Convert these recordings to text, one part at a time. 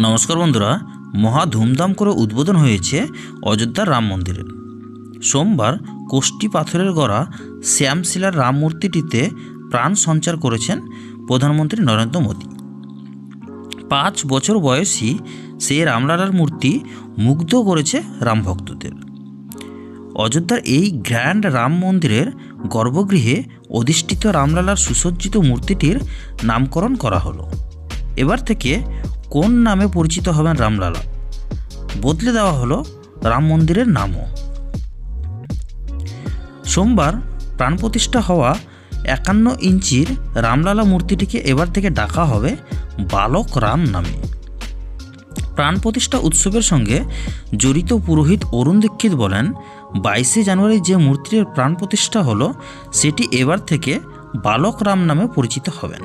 নমস্কার বন্ধুরা, মহা ধুমধাম করে উদ্বোধন হয়েছে অযোধ্যার রাম মন্দিরের। সোমবার কোষ্টি পাথরের গড়া শ্যামশিলার রাম মূর্তিটিতে প্রাণ সঞ্চার করেছেন প্রধানমন্ত্রী নরেন্দ্র মোদী। 5 বছর বয়সী সেই রামলালার মূর্তি মুগ্ধ করেছে রাম ভক্তদের। অযোধ্যার এই গ্র্যান্ড রাম মন্দিরের গর্ভগৃহে অধিষ্ঠিত রামলালার সুসজ্জিত মূর্তিটির নামকরণ করা হলো। এবার থেকে কোন নামে পরিচিত হবেন রামলালা, বদলে দেওয়া হলো রাম মন্দিরের নামও। সোমবার প্রাণ প্রতিষ্ঠা হওয়া 51 ইঞ্চির রামলালা মূর্তিটিকে এবার থেকে ডাকা হবে বালক রাম নামে। প্রাণ প্রতিষ্ঠা উৎসবের সঙ্গে জড়িত পুরোহিত অরুণ দীক্ষিত বলেন, 22শে জানুয়ারি যে মূর্তির প্রাণ প্রতিষ্ঠা হলো সেটি এবার থেকে বালক রাম নামে পরিচিত হবেন।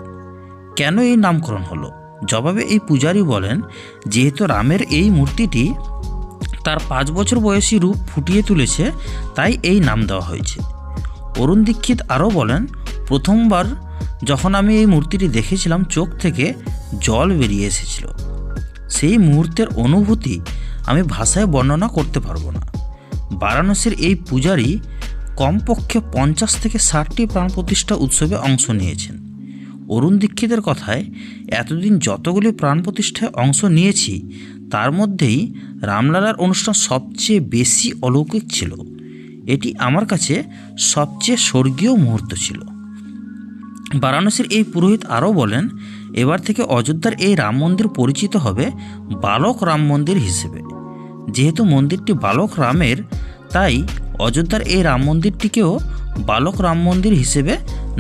কেন এই নামকরণ হলো? জবাবে এই পূজারী বলেন, যেহেতু রামের এই মূর্তিটি তার 5 বছর বয়সী রূপ ফুটিয়ে তুলেছে, তাই এই নাম দেওয়া হয়েছে। অরুণ দীক্ষিত আরও বলেন, প্রথমবার যখন আমি এই মূর্তিটি দেখেছিলাম চোখ থেকে জল বেরিয়ে এসেছিল। সেই মুহূর্তের অনুভূতি আমি ভাষায় বর্ণনা করতে পারবো না। বারাণসীর এই পূজারী কমপক্ষে 50 থেকে 60টি প্রাণ প্রতিষ্ঠা উৎসবে অংশ নিয়েছেন। অরুণ দীক্ষিতের কথায়, এতদিন যতগুলি প্রাণ প্রতিষ্ঠায় অংশ নিয়েছি তার মধ্যেই রামলালার অনুষ্ঠান সবচেয়ে বেশি অলৌকিক ছিল। এটি আমার কাছে সবচেয়ে স্বর্গীয় মুহূর্ত ছিল। বারাণসীর এই পুরোহিত আরও বলেন, এবার থেকে অযোধ্যার এই রাম মন্দির পরিচিত হবে বালক রাম মন্দির হিসেবে। যেহেতু মন্দিরটি বালক রামের, তাই অযোধ্যার এই রাম মন্দিরটিকেও বালক রাম মন্দির হিসেবে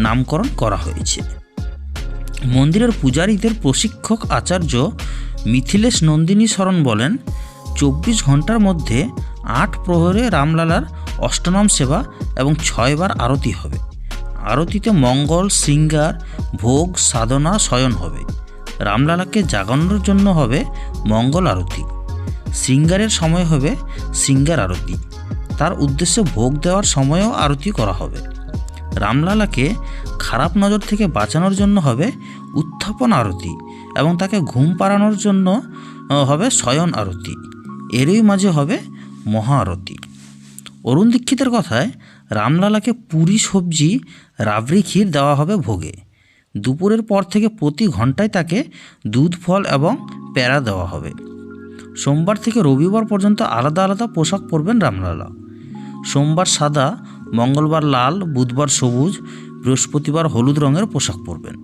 নামকরণ করা হয়েছে। মন্দিরের পূজারীদের প্রশিক্ষক আচার্য মিথিলেশ নন্দিনী শরণ বলেন, 24 ঘন্টার মধ্যে 8 প্রহরে রামলালার অষ্টনাম সেবা এবং 6 বার আরতি হবে। আরতিতে মঙ্গল, শৃঙ্গার, ভোগ, সাধনা, শয়ন হবে। রামলালাকে জাগানোর জন্য হবে মঙ্গল আরতি। শৃঙ্গারের সময় হবে শৃঙ্গার আরতি। তার উদ্দেশ্যে ভোগ দেওয়ার সময়ও আরতি করা হবে। রামলালাকে খারাপ নজর থেকে বাঁচানোর জন্য হবে উত্থাপন আরতি এবং তাকে ঘুম পাড়ানোর জন্য হবে শয়ন আরতি। এরই মাঝে হবে মহা আরতি। অরুণ দীক্ষিতের কথায়, রামলালাকে পুরি, সবজি, রাবড়ি, ক্ষীর দেওয়া হবে ভোগে। দুপুরের পর থেকে প্রতি ঘন্টায় তাকে দুধ, ফল এবং প্যারা দেওয়া হবে। সোমবার থেকে রবিবার পর্যন্ত আলাদা আলাদা পোশাক পরবেন রামলালা। সোমবার সাদা, মঙ্গলবার লাল, বুধবার সবুজ, বৃহস্পতিবার হলুদ রঙের পোশাক পরবেন।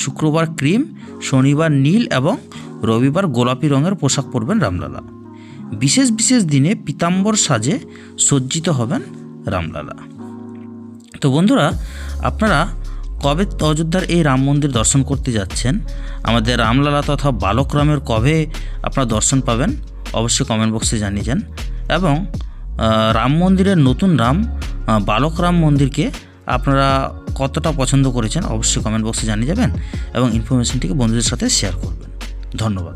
শুক্রবার ক্রিম, শনিবার নীল এবং রবিবার গোলাপি রঙের পোশাক পরবেন রামলালা। বিশেষ বিশেষ দিনে পীতাম্বর সাজে সজ্জিত হবেন রামলালা। তো বন্ধুরা, আপনারা কবে অযোধ্যার এই রাম মন্দির দর্শন করতে যাচ্ছেন? আমাদের রামলালা তথা বালক রামের কবে আপনারা দর্শন পাবেন? অবশ্যই কমেন্ট বক্সে জানিয়ে যান। এবং রাম মন্দিরের নতুন রাম, বালক রাম মন্দিরকে আপনারা কতটা পছন্দ করেছেন অবশ্যই কমেন্ট বক্সে জানিয়ে যাবেন এবং ইনফরমেশনটিকে বন্ধুদের সাথে শেয়ার করবেন। ধন্যবাদ।